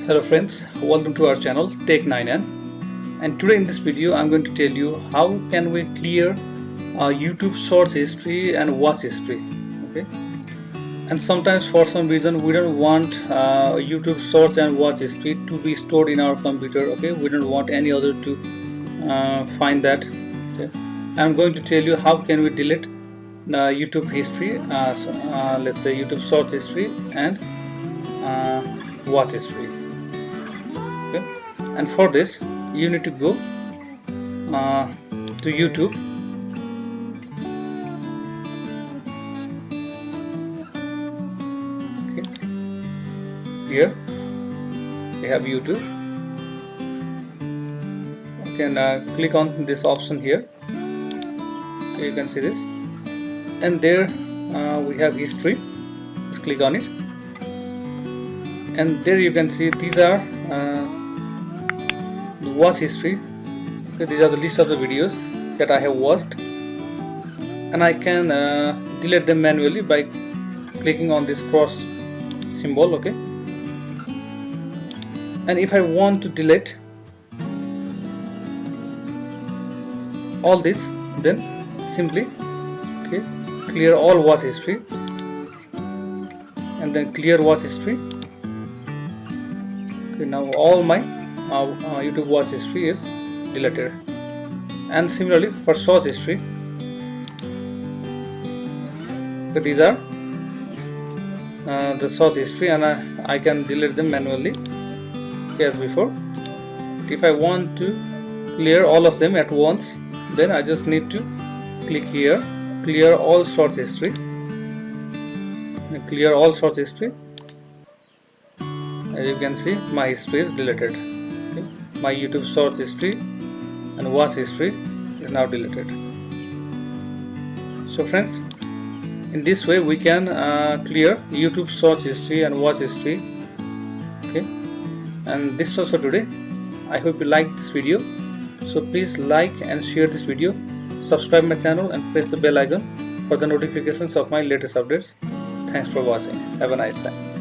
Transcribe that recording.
Hello friends, welcome to our channel Take 9N, and today in this video I'm going to tell you how can we clear YouTube source history and watch history. Okay, and sometimes for some reason we don't want YouTube source and watch history to be stored in our computer. Okay, we don't want any other to find that. Okay, I'm going to tell you how can we delete YouTube history, let's say YouTube source history and watch history. Okay, and for this you need to go to YouTube. Okay, here we have YouTube. You can click on this option here. Okay, you can see this, and there we have history. Just click on it, and there you can see these are watch history. Okay, these are the list of the videos that I have watched, and I can delete them manually by clicking on this cross symbol. Okay, and if I want to delete all this, then simply clear all watch history and then clear watch history. Okay, now all my YouTube watch history is deleted. And similarly for source history, okay, these are the source history, and I can delete them manually, okay, as before. If I want to clear all of them at once, then I just need to click here, clear all source history, and clear all source history. As you can see, my history is deleted. Okay, my YouTube source history and watch history is now deleted. So friends, in this way we can clear YouTube source history and watch history. Okay, and this was for today. I hope you liked this video. So please like and share this video, subscribe my channel and press the bell icon for the notifications of my latest updates. Thanks for watching. Have a nice time.